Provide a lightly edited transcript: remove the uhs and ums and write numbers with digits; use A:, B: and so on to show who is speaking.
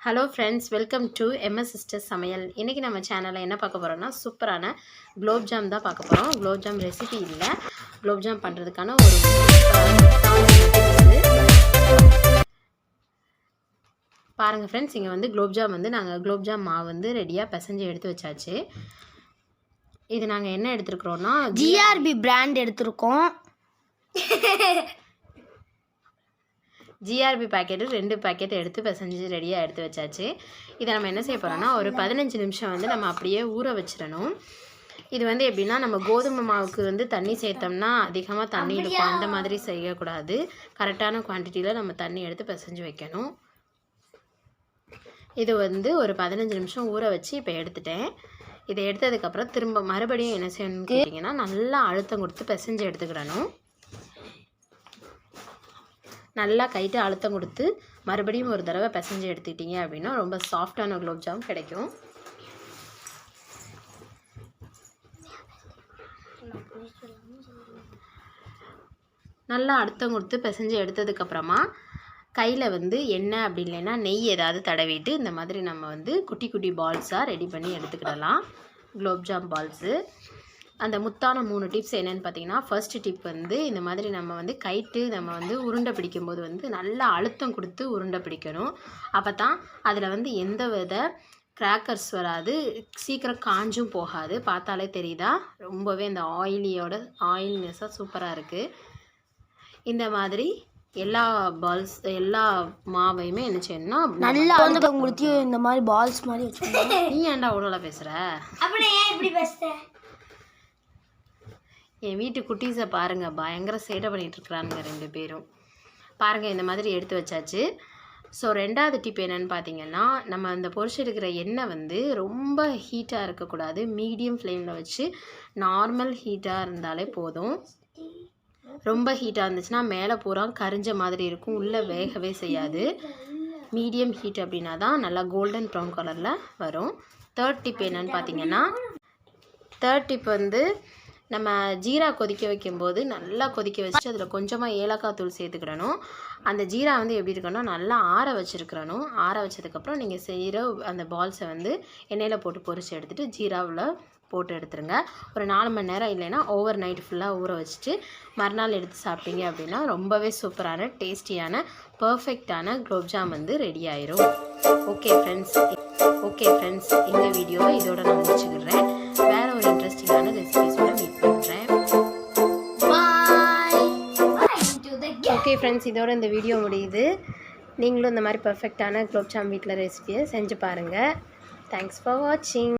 A: Hello friends, welcome to MS sisters சமையல். இன்றைக்கி நம்ம சேனலில் என்ன பார்க்க போகிறோம்னா சூப்பரான குலோப் ஜாம் தான் பார்க்க போகிறோம். குலோப் ஜாம் ரெசிபி இல்லை, குலோப் ஜாம் பண்ணுறதுக்கான ஒரு பாருங்கள் ஃப்ரெண்ட்ஸ். இங்கே வந்து குலோப் ஜாம் வந்து நாங்கள் குலோப் ஜாம் மாவு வந்து ரெடியாக பிசைஞ்சு எடுத்து வச்சாச்சு. இது நாங்கள் என்ன எடுத்துருக்குறோன்னா
B: ஜிஆர்பி பிராண்ட் எடுத்துருக்கோம்.
A: ஜிஆர்பி பேக்கெட்டு 2 பேக்கெட் எடுத்து பிசைஞ்சு ரெடியாக எடுத்து வச்சாச்சு. இதை நம்ம என்ன செய்ய போகிறோன்னா ஒரு 15 நிமிஷம் வந்து நம்ம அப்படியே ஊற வச்சிடணும். இது வந்து எப்படின்னா, நம்ம கோதுமை மாவுக்கு வந்து தண்ணி சேர்த்தோம்னா அதிகமாக தண்ணி இருக்கும், அந்த மாதிரி செய்யக்கூடாது. கரெக்டான குவான்டிட்டியில் நம்ம தண்ணி எடுத்து பிசைஞ்சு வைக்கணும். இது வந்து ஒரு 15 நிமிஷம் ஊற வச்சு இப்போ எடுத்துட்டேன். இதை எடுத்ததுக்கப்புறம் திரும்ப மறுபடியும் என்ன செய்யணும்னு கேட்டிங்கன்னா, நல்லா அழுத்தம் கொடுத்து பிசைஞ்சு எடுத்துக்கிடணும். நல்லா கைட்டு அழுத்தம் கொடுத்து மறுபடியும் ஒரு தடவை பிசைஞ்சு எடுத்துக்கிட்டிங்க அப்படின்னா ரொம்ப சாஃப்டான குலோப் ஜாம் கிடைக்கும். நல்லா அழுத்தம் கொடுத்து பிசைஞ்சு எடுத்ததுக்கப்புறமா கையில் வந்து எண்ணெய் அப்படி இல்லைன்னா நெய் ஏதாவது தடவிட்டு இந்த மாதிரி நம்ம வந்து குட்டி குட்டி பால்ஸாக ரெடி பண்ணி எடுத்துக்கிடலாம். குலோப் ஜாம் பால்ஸு அந்த முத்தான 3 டிப்ஸ் என்னென்னு பார்த்தீங்கன்னா, ஃபர்ஸ்ட் டிப் வந்து இந்த மாதிரி நம்ம வந்து கைட்டு நம்ம வந்து உருண்டை பிடிக்கும்போது வந்து நல்லா அழுத்தம் கொடுத்து உருண்டை பிடிக்கணும். அப்போ தான் அதில் வந்து எந்த வித கிராக்கர்ஸ் வராது, சீக்கிரம் காஞ்சும் போகாது. பார்த்தாலே தெரியுதா, ரொம்பவே இந்த ஆயில்னஸாக சூப்பராக இருக்குது. இந்த மாதிரி எல்லா மாவையுமே என்ன செய்யணும்னா
B: நல்லா அழுத்தம் கொடுத்து இந்த மாதிரி பால்ஸ் மாதிரி வச்சுக்கோங்க.
A: நீ ஏன்டா அவ்வளோ பேசுகிற?
B: அப்படியே இப்படி பேசுகிறேன்.
A: என் வீட்டு குட்டீஸை பாருங்கள், பயங்கர சேட்டை பண்ணிகிட்ருக்குறானுங்க 2 பேரும். பாருங்கள், இந்த மாதிரி எடுத்து வச்சாச்சு. ஸோ 2வது டிப் என்னென்னு பார்த்தீங்கன்னா, நம்ம அந்த பொரிச்செடுக்கிற எண்ணெய் வந்து ரொம்ப ஹீட்டாக இருக்கக்கூடாது. மீடியம் ஃப்ளேமில் வச்சு நார்மல் ஹீட்டாக இருந்தாலே போதும். ரொம்ப ஹீட்டாக இருந்துச்சுன்னா மேலே பூரா கரிஞ்ச மாதிரி இருக்கும், உள்ளே வேகவே செய்யாது. மீடியம் ஹீட் அப்படின்னா தான் நல்லா கோல்டன் ப்ரௌன் கலரில் வரும். 3rd டிப் என்னென்னு பார்த்தீங்கன்னா, 3rd டிப் வந்து நம்ம ஜீரா கொதிக்க வைக்கும்போது நல்லா கொதிக்க வச்சு அதில் கொஞ்சமாக ஏலக்காய் தூள் சேர்த்துக்கிடணும். அந்த ஜீரா வந்து எப்படி இருக்கணும்னா நல்லா ஆற வச்சுருக்கணும். ஆற வச்சதுக்கப்புறம் நீங்கள் செய்கிற அந்த பால்ஸை வந்து எண்ணெயில் போட்டு பொரிச்சு எடுத்துகிட்டு ஜீராவில் போட்டு எடுத்துருங்க. ஒரு 4 மணி நேரம் இல்லைன்னா ஓவர் நைட் ஃபுல்லாக ஊற வச்சுட்டு மறுநாள் எடுத்து சாப்பிட்டீங்க அப்படின்னா ரொம்பவே சூப்பரான டேஸ்டியான பர்ஃபெக்டான குலோப் ஜாம் வந்து ரெடி ஆயிரும். ஓகே ஃப்ரெண்ட்ஸ், இந்த வீடியோவை இதோட நான் முடிச்சுக்கிறேன். வேறு ஒரு இன்ட்ரெஸ்டிங்கான ரெசிபிஸோட மீட் பண்ணுறேன். ஓகே ஃப்ரெண்ட்ஸ், இதோட இந்த வீடியோ முடியுது. நீங்களும் இந்த மாதிரி பர்ஃபெக்டான குலோப் ஜாம் வீட்டில் ரெசிபியை செஞ்சு பாருங்கள். தேங்க்ஸ் ஃபார் வாட்சிங்.